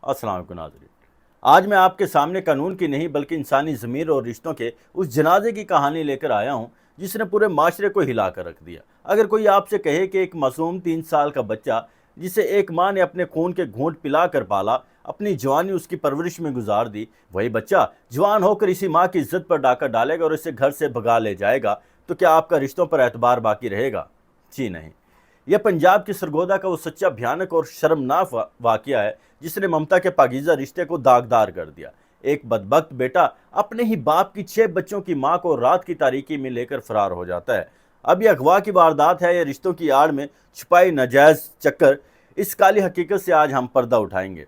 अस्सलाम वालेकुम नाज़रीन। आज मैं आपके सामने कानून की नहीं बल्कि इंसानी ज़मीर और रिश्तों के उस जनाजे की कहानी लेकर आया हूँ जिसने पूरे माशरे को हिला कर रख दिया। अगर कोई आपसे कहे कि एक मासूम 3 साल का बच्चा जिसे एक माँ ने अपने खून के घूंट पिला कर पाला, अपनी जवानी उसकी परवरिश में गुजार दी, वही बच्चा जवान होकर इसी माँ की इज्जत पर डाका डालेगा और इसे घर से भगा ले जाएगा, तो क्या आपका रिश्तों पर एतबार बाकी रहेगा? जी नहीं। यह पंजाब की सरगोदा का वो सच्चा भयानक और शर्मनाक वाकया है जिसने ममता के पाकीज़ा रिश्ते को दागदार कर दिया। एक बदबख्त बेटा अपने ही बाप की 6 बच्चों की मां को रात की तारीकी में लेकर फरार हो जाता है। अब यह अगवा की वारदात है या रिश्तों की आड़ में छुपाई नाजायज चक्कर, इस काली हकीकत से आज हम पर्दा उठाएंगे।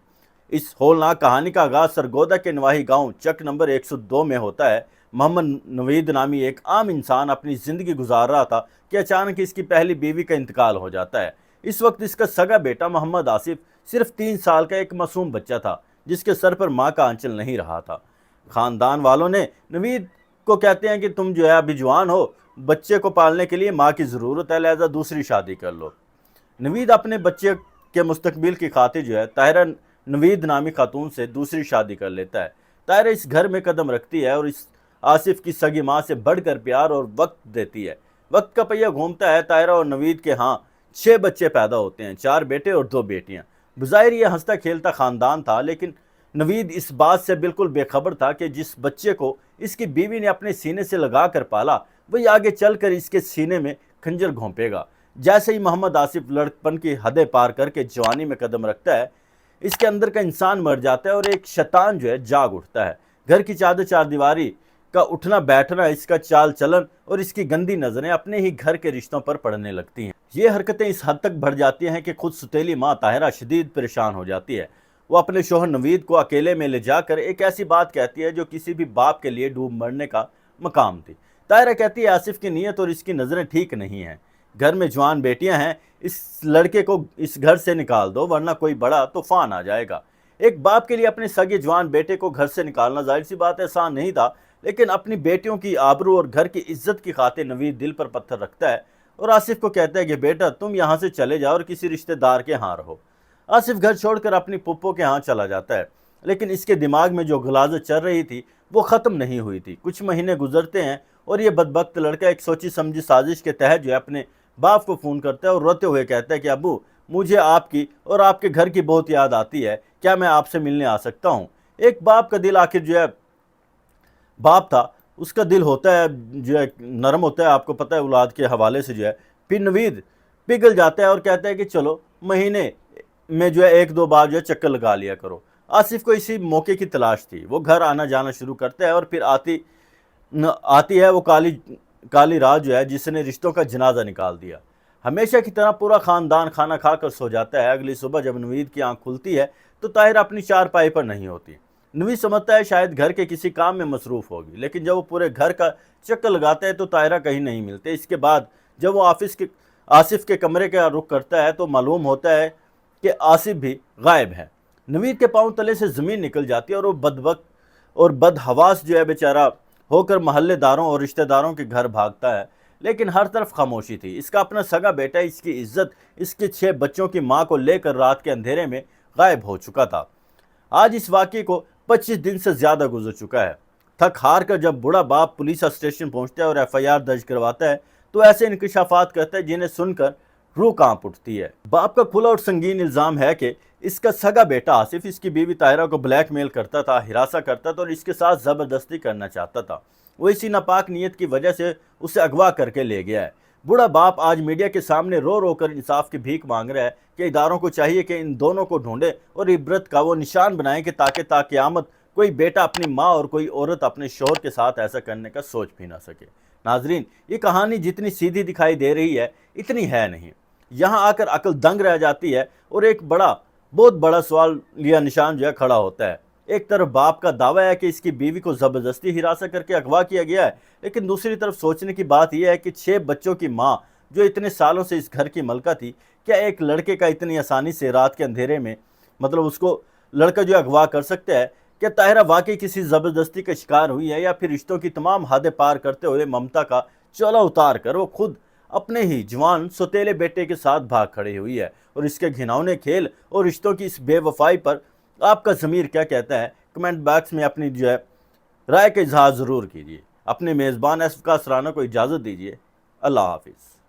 इस होलनाक कहानी का आगाज सरगोदा के नवाही गांव चक नंबर 102 में होता है। मोहम्मद नवीद नामी एक आम इंसान अपनी ज़िंदगी गुजार रहा था कि अचानक इसकी पहली बीवी का इंतकाल हो जाता है। इस वक्त इसका सगा बेटा मोहम्मद आसिफ सिर्फ 3 साल का एक मासूम बच्चा था जिसके सर पर माँ का आंचल नहीं रहा था। खानदान वालों ने नवीद को कहते हैं कि तुम जो है अभी जवान हो, बच्चे को पालने के लिए माँ की ज़रूरत है, लिहाजा दूसरी शादी कर लो। नवीद अपने बच्चे के मुस्तकबिल की खातिर जो है ताहिरा नवीद नामी खातून से दूसरी शादी कर लेता है। ताहिरा इस घर में कदम रखती है और इस आसिफ की सगी माँ से बढ़कर प्यार और वक्त देती है। वक्त का पहिया घूमता है। ताहिरा और नवीद के यहाँ 6 बच्चे पैदा होते हैं, 4 बेटे और 2 बेटियाँ। बज़ाहिर यह हंसता खेलता ख़ानदान था, लेकिन नवीद इस बात से बिल्कुल बेखबर था कि जिस बच्चे को इसकी बीवी ने अपने सीने से लगा कर पाला, वही आगे चलकर इसके सीने में खंजर घोंपेगा। जैसे ही मोहम्मद आसिफ लड़कपन की हदें पार करके जवानी में कदम रखता है, इसके अंदर का इंसान मर जाता है और एक शैतान जो है जाग उठता है। घर की चादर चारदीवारी का उठना बैठना, इसका चाल चलन और इसकी गंदी नज़रें अपने ही घर के रिश्तों पर पड़ने लगती हैं। ये हरकतें इस हद तक बढ़ जाती हैं कि खुद सुतेली माँ ताहिरा शदीद परेशान हो जाती है। वो अपने शोहर नवीद को अकेले में ले जाकर एक ऐसी बात कहती है जो किसी भी बाप के लिए डूब मरने का मकाम थी। ताहिरा कहती है आसिफ की नीयत और इसकी नज़रें ठीक नहीं हैं। घर में जवान बेटियां हैं, इस लड़के को इस घर से निकाल दो वरना कोई बड़ा तूफान आ जाएगा। एक बाप के लिए अपने सगे जवान बेटे को घर से निकालना जाहिर सी बात आसान नहीं था, लेकिन अपनी बेटियों की आबरू और घर की इज्जत की खातिर नवीद दिल पर पत्थर रखता है और आसिफ को कहता है कि बेटा तुम यहाँ से चले जाओ और किसी रिश्तेदार के यहाँ रहो। आसिफ घर छोड़कर अपनी पुप्पो के यहाँ चला जाता है, लेकिन इसके दिमाग में जो गलाजत चल रही थी वो ख़त्म नहीं हुई थी। कुछ महीने गुजरते हैं और ये बदबख्त लड़का एक सोची समझी साजिश के तहत जो है अपने बाप को फ़ोन करता है और रोते हुए कहता है कि अबू, मुझे आपकी और आपके घर की बहुत याद आती है, क्या मैं आपसे मिलने आ सकता हूँ? एक बाप का दिल आखिर जो है बाप था, उसका दिल होता है जो है नरम होता है, आपको पता है औलाद के हवाले से जो है। फिर नवीद पिघल जाता है और कहता है कि चलो महीने में जो है 1-2 बार जो है चक्कर लगा लिया करो। आसिफ को इसी मौके की तलाश थी। वो घर आना जाना शुरू करता है और फिर आती है वो काली रात जो है जिसने रिश्तों का जनाजा निकाल दिया। हमेशा की तरह पूरा ख़ानदान खाना खाकर सो जाता है। अगली सुबह जब नवीद की आंख खुलती है तो ताहिरा अपनी चारपाई पर नहीं होती। नवीद समझता है शायद घर के किसी काम में मसरूफ़ होगी, लेकिन जब वो पूरे घर का चक्कर लगाता है तो ताहिरा कहीं नहीं मिलते। इसके बाद जब वो आसिफ के कमरे का रुख करता है तो मालूम होता है कि आसिफ भी गायब है। नवीद के पाँव तले से ज़मीन निकल जाती है और वो बदबख्त और बदहवास जो है बेचारा होकर महल्लेदारों और रिश्तेदारों के घर भागता है, लेकिन हर तरफ खामोशी थी। इसका अपना सगा बेटा, इसकी इज्जत, इसके 6 बच्चों की माँ को लेकर रात के अंधेरे में गायब हो चुका था। आज इस वाक़ये को 25 दिन से ज़्यादा गुजर चुका है। थक हार कर जब बूढ़ा बाप पुलिस स्टेशन पहुंचता है और FIR दर्ज करवाता है तो ऐसे इंकशाफात करता है जिन्हें सुनकर रूह कांप उठती है। बाप का खुला और संगीन इल्ज़ाम है कि इसका सगा बेटा आसिफ इसकी बीवी ताहिरा को ब्लैकमेल करता था, हिरासा करता था और इसके साथ ज़बरदस्ती करना चाहता था। वो इसी नापाक नीयत की वजह से उसे अगवा करके ले गया है। बूढ़ा बाप आज मीडिया के सामने रो रो कर इंसाफ की भीख मांग रहा है कि इदारों को चाहिए कि इन दोनों को ढूंढे और इबरत का वो निशान बनाएं कि ताकि क़यामत कोई बेटा अपनी माँ और कोई औरत अपने शोहर के साथ ऐसा करने का सोच भी ना सके। नाजरीन, ये कहानी जितनी सीधी दिखाई दे रही है इतनी है नहीं। यहाँ आकर अकल दंग रह जाती है और एक बहुत बड़ा सवाल लिया निशान जो है खड़ा होता है। एक तरफ बाप का दावा है कि इसकी बीवी को ज़बरदस्ती हिरासत करके अगवा किया गया है, लेकिन दूसरी तरफ सोचने की बात यह है कि 6 बच्चों की माँ जो इतने सालों से इस घर की मलका थी, क्या एक लड़के का इतनी आसानी से रात के अंधेरे में मतलब उसको लड़का जो अगवा कर सकता है? क्या ताहिरा वाकई किसी ज़बरदस्ती का शिकार हुई है या फिर रिश्तों की तमाम हदें पार करते हुए ममता का चोला उतार कर वो खुद अपने ही जवान सौतेले बेटे के साथ भाग खड़ी हुई है और इसके घिनौने खेल और रिश्तों की इस बेवफाई पर آپ کا ضمیر کیا کہتا ہے؟ کمنٹ باکس میں اپنی جو ہے رائے کا اظہار ضرور کیجیے۔ اپنے میزبان اسف کا سرانہ کو اجازت دیجیے۔ اللہ حافظ۔